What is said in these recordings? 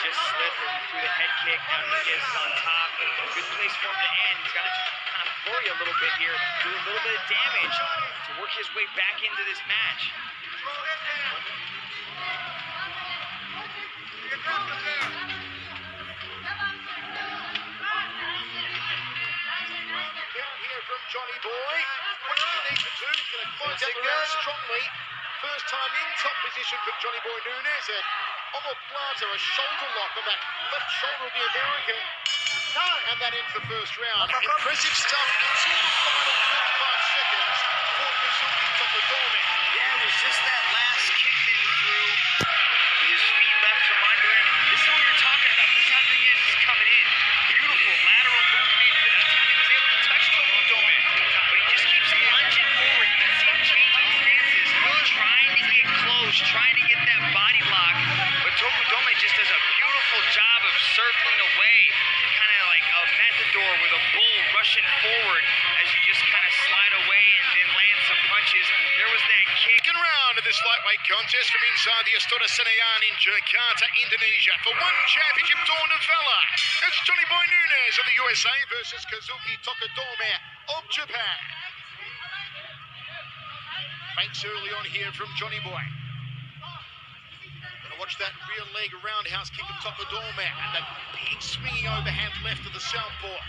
just slipped through the head kick. Now Nunez is on top. Good place for him to end. He's got to kind of flurry a little bit here, do a little bit of damage to work his way back into this match. Here from Johnny Boy. What does he need to do? He's going to close up around strongly. First time in top position for Johnny Boy Nunez. And omoplata, a shoulder lock on that left shoulder of the American. And that ends the first round. Impressive stuff until the final 45 seconds for Kazuki Tokudome. Yeah, it was just that last kick that he threw. His feet left from under him. This is what we were talking about. This is how Nunez is coming in. Beautiful lateral movement. That's how he was able to touch Tokudome. But he just keeps lunging forward. You can see him changing stances, trying to get close, trying to get that body lock. But Tokudome just does a beautiful job of circling away, kind of like a matador with a bull rushing forward as you just kind of slide away and then land some punches. There was that kick. Second round of this lightweight contest from inside the Istora Senayan in Jakarta, Indonesia. For one championship torn of valor, it's Johnny Boy Nunez of the USA versus Kazuki Tokudome of Japan. Feints early on here from Johnny Boy. Gonna watch that rear leg roundhouse kick of Tokudome and that big swinging overhand left of the southpaw.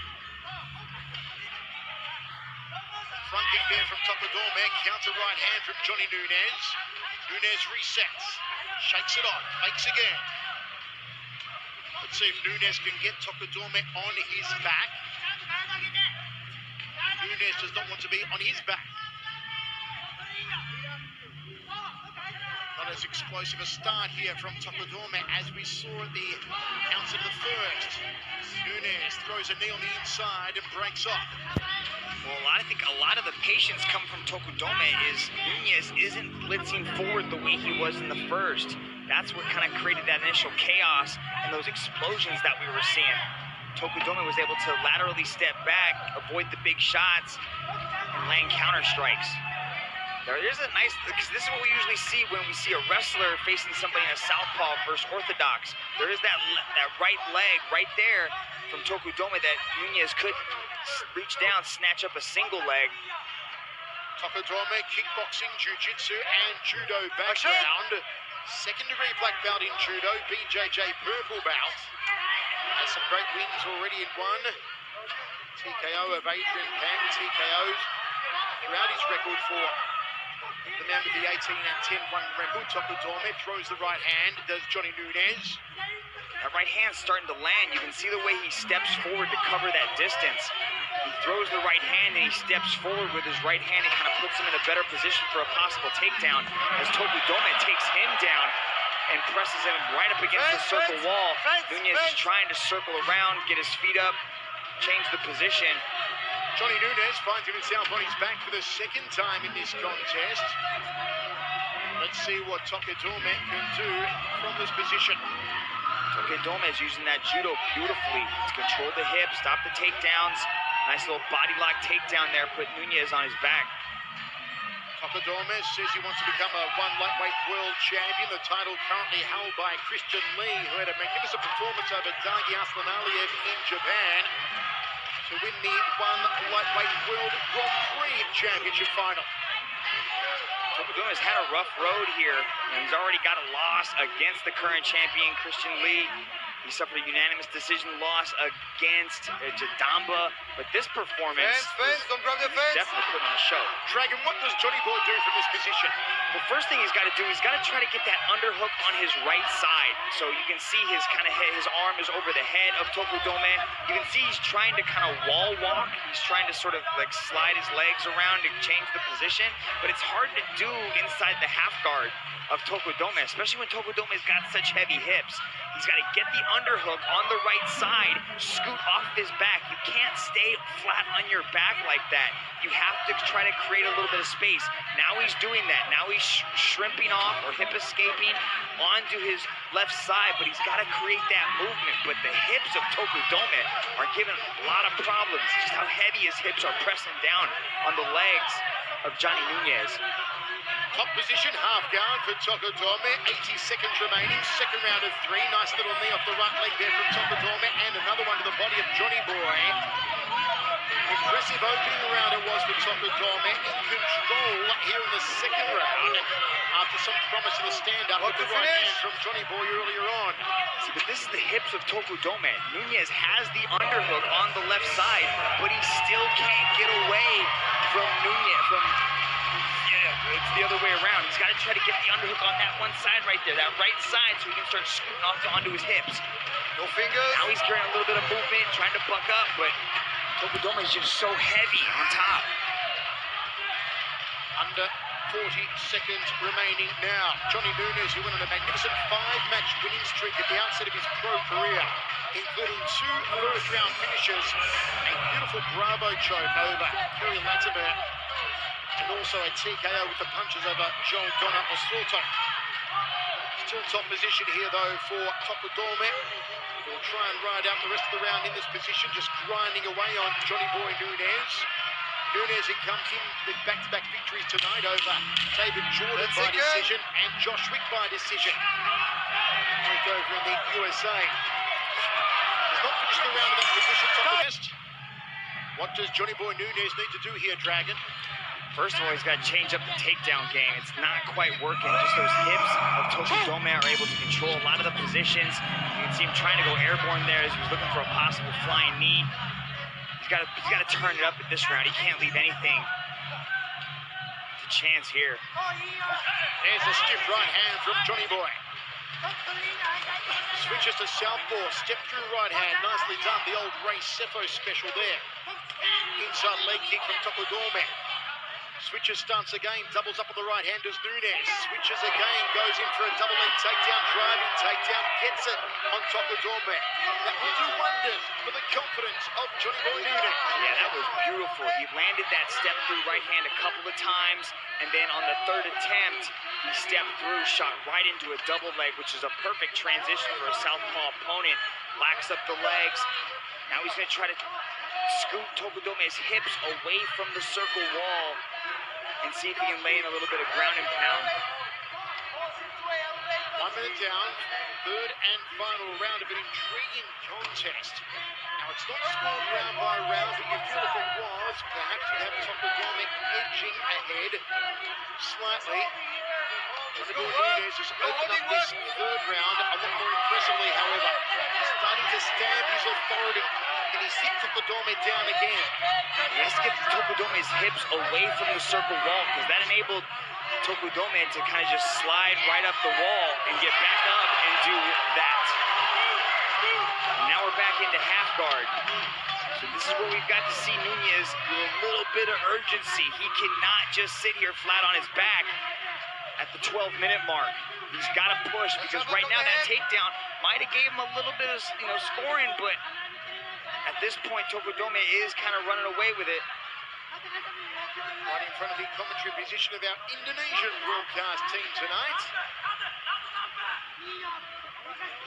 Front kick there from Tokudome, counter right hand from Johnny Nunez. Nunez resets, shakes it off, fakes again. Let's see if Nunez can get Tokudome on his back. Nunez does not want to be on his back. Not as explosive a start here from Tokudome as we saw at the ounce of the first. Nunez throws a knee on the inside and breaks off. Well, I think a lot of the patience come from Tokudome is Nunez isn't blitzing forward the way he was in the first. That's what kind of created that initial chaos and those explosions that we were seeing. Tokudome was able to laterally step back, avoid the big shots, and land counter strikes. There's a nice, because this is what we usually see when we see a wrestler facing somebody in a southpaw versus orthodox. There is that right leg right there from Tokudome that Nunez could reach down, snatch up a single leg. Tokudome, kickboxing, jiu-jitsu, and judo background. Second-degree black belt in judo, BJJ purple belt. Has some great wins already in one. TKO of Adrian Pang, TKOs throughout his record for the man with the 18-10-1 record. Tokudome throws the right hand, does Johnny Nunez. That right hand's starting to land. You can see the way he steps forward to cover that distance. He throws the right hand and he steps forward with his right hand and kind of puts him in a better position for a possible takedown as Tokudome takes him down and presses him right up against the circle wall. Nunez is trying to circle around, get his feet up, change the position. Johnny Nunez finds himself on his back for the second time in this contest. Let's see what Tokudome can do from this position. Tokudome is using that judo beautifully to control the hips, stop the takedowns. Nice little body lock takedown there, put Nunez on his back. Tokudome says he wants to become a one lightweight world champion. The title currently held by Christian Lee, who had a magnificent performance over Dagi Aslanaliev in Japan to win the one lightweight world Grand Prix championship final. Tokudome has had a rough road here, and he's already got a loss against the current champion, Christian Lee. He suffered a unanimous decision loss against Jadamba, but this performance Don't grab the fence. definitely put on a show. Dragon, what does Johnny Boy do from this position? The first thing he's got to do, he's got to try to get that underhook on his right side. So you can see his kind of head, his arm is over the head of Tokudome. You can see he's trying to kind of wall walk. He's trying to sort of like slide his legs around to change the position, but it's hard to do inside the half guard of Tokudome, especially when Tokudome's got such heavy hips. He's got to get the underhook on the right side, scoot off his back. You can't stay flat on your back like that. You have to try to create a little bit of space. Now he's doing that. Now he's shrimping off or hip escaping onto his left side, but he's got to create that movement. But the hips of Tokudome are giving a lot of problems. Just how heavy his hips are pressing down on the legs of Johnny Nunez. Top position, half guard for Tokudome. 80 seconds remaining. Second round of 3. Nice little knee off the right leg there from Tokudome. And another one to the body of Johnny Boy. Impressive opening round it was for Tokudome. In control here in the second round. After some promise of a stand-up with the right hand from Johnny Boy earlier on. See, but this is the hips of Tokudome. Nunez has the underhook on the left side, but he still can't get away from Nunez. It's the other way around. He's got to try to get the underhook on that one side right there, that right side, so he can start scooting off onto his hips. No fingers. Now he's carrying a little bit of movement, trying to buck up, but Tokudome is just so heavy on top. Under 40 seconds remaining now. Johnny Nunez, who went on a magnificent 5-match winning streak at the outset of his pro career, including 2 first-round finishes, a beautiful Bravo choke over Kerry Latimer, and also a TKO with the punches over Joel Donna Osorto. Still top position here, though, for Tokudome. He'll try and ride out the rest of the round in this position, just grinding away on Johnny Boy Nunez. Nunez, who comes in with back-to-back victories tonight over David Jordan by decision and Josh Wick by decision. Both over in the USA. Does not finish the round in that position, top of the best. What does Johnny Boy Nunez need to do here, Dragon? First of all, he's got to change up the takedown game. It's not quite working. Just those hips of Tokudome are able to control a lot of the positions. You can see him trying to go airborne there as he was looking for a possible flying knee. He's got to turn it up at this round. He can't leave anything to chance here. There's a stiff right hand from Johnny Boy. Switches to southpaw, step through right hand. Nicely done, the old Ray Sefo special there. Inside leg kick from Tokudome. Switches stance again, doubles up on the right hand as Nunez. Switches again, goes in for a double leg takedown, driving takedown, gets it on Tokudome. That will do wonders for the confidence of Johnny Boy Nunez. Yeah, that was beautiful. He landed that step through right hand a couple of times, and then on the third attempt, he stepped through, shot right into a double leg, which is a perfect transition for a southpaw opponent. Locks up the legs. Now he's going to try to scoot Tokudome's hips away from the circle wall and see if he can lay in a little bit of ground and pound. 1 minute down, third and final round of an intriguing contest. Now, it's not scored round by round, but you feel if it was, perhaps you'd have Tokudome edging ahead slightly. Johnny Boy Nunez has opened up this third round a lot more impressively, however. He's starting to stamp his authority. Can he sit Tokudome down again? He has to get Tokudome's hips away from the circle wall, because that enabled Tokudome to kind of just slide right up the wall and get back up and do that. And now we're back into half guard. So this is where we've got to see Nunez with a little bit of urgency. He cannot just sit here flat on his back at the 12-minute mark. He's got to push, because right now that takedown might have gave him a little bit of scoring, but at this point Tokudome is kind of running away with it. Right in front of the commentary position of our Indonesian broadcast team tonight.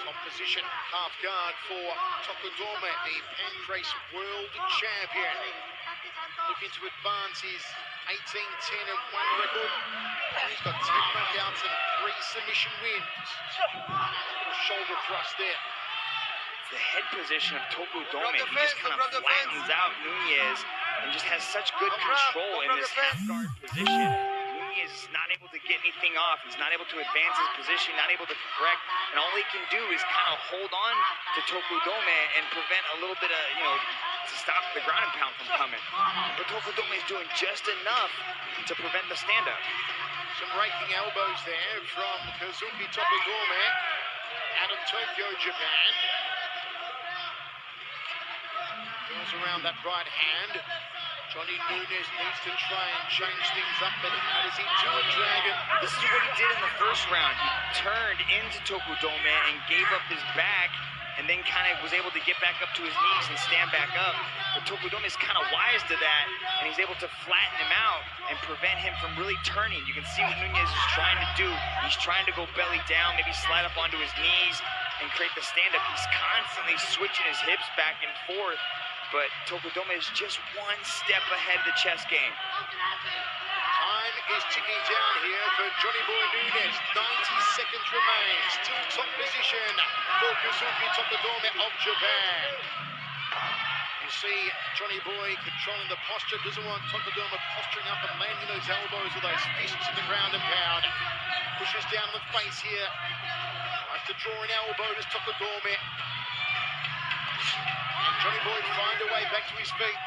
Top position, half guard for Tokudome, the pancrase world champion. Looking to advance his 18-10-1 record. He's got 10 knockouts and 3 submission wins. Little shoulder thrust there. The head position of Tokudome, he just kind of flattens out Nunez and just has such good control in this half guard position. Nunez is not able to get anything off. He's not able to advance his position, not able to correct, and all he can do is kind of hold on to Tokudome and prevent a little bit of, to stop the ground and pound from coming. But Tokudome is doing just enough to prevent the stand-up. Some raking elbows there from Kazuki Tokudome out of Tokyo, Japan. Goes around that right hand. Johnny Nunez needs to try and change things up, but how does he do it, Dragon? This is what he did in the first round. He turned into Tokudome and gave up his back, and then kind of was able to get back up to his knees and stand back up. But Tokudome is kind of wise to that, and he's able to flatten him out and prevent him from really turning. You can see what Nunez is trying to do. He's trying to go belly down, maybe slide up onto his knees and create the stand-up. He's constantly switching his hips back and forth, but Tokudome is just one step ahead of the chess game. Time Time is ticking down here for Johnny Boy Nunes. 90 seconds remain. Still top position for Kazuki Tokudome of Japan. You see Johnny Boy controlling the posture. Doesn't want Tokudome posturing up and landing those elbows or those fists in the ground and pound. Pushes down the face here. Tries to draw an elbow to Tokudome. And Johnny Boy find a way back to his feet.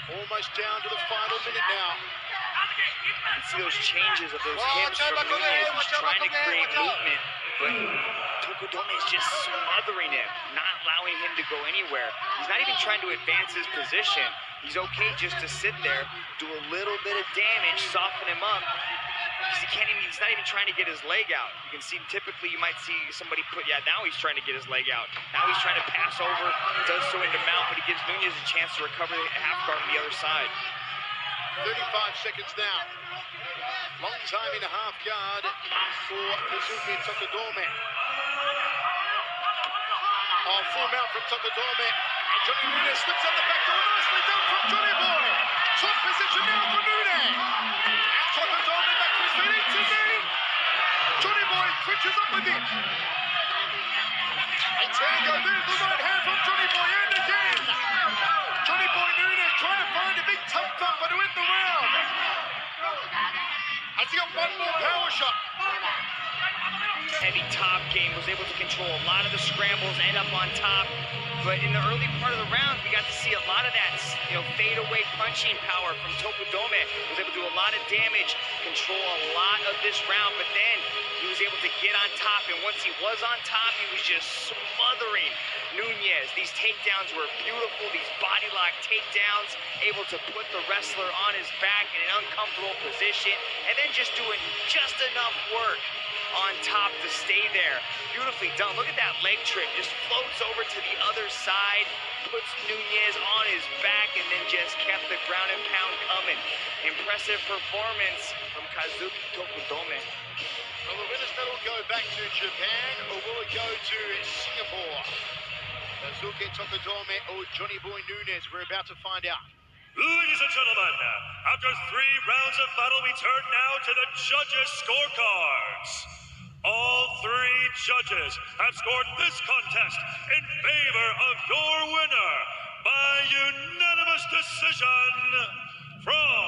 Almost down to the final minute now. You see those changes of those hips from Nunes. He's trying to create movement, but Tokudome is just smothering him, not allowing him to go anywhere. He's not even trying to advance his position. He's okay just to sit there, do a little bit of damage, soften him up. He's not even trying to get his leg out. You can see, typically you might see somebody now he's trying to get his leg out. Now he's trying to pass over, does so into mount, but he gives Nunes a chance to recover the half guard on the other side. 35 seconds now. Long time in a half guard for Kazuki Tokudome. Full mount from Tokudome. And Johnny Nunes slips out the back door. Nicely done from Johnny Boy. Top position now for Nunes. And Tokudome back to his feet. Into knee. Johnny Boy twitches up a bit. And Tango, there's the right hand from Johnny Boy. And again. Johnny Boy Nunes trying to find a big tough thumper to win the round. Has he got one more power shot? Heavy top game, was able to control a lot of the scrambles, end up on top. But in the early part of the round, we got to see a lot of that, fade-away punching power from Tokudome. Was able to do a lot of damage, control a lot of this round, but then he was able to get on top, and once he was on top, he was just smothering Nunes. These takedowns were beautiful, these body lock takedowns, able to put the wrestler on his back in an uncomfortable position, and then just doing just enough work on top to stay there. Beautifully done. Look at that leg trip. Just floats over to the other side, puts Nunes on his back, and then just kept the ground and pound coming. Impressive performance from Kazuki Tokudome. Will the winner's medal go back to Japan, or will it go to Singapore? Kazuki Tokudome or Johnny Boy Nunes? We're about to find out. Ladies and gentlemen, after 3 rounds of battle, we turn now to the judges' scorecards. All 3 judges have scored this contest in favor of your winner by unanimous decision from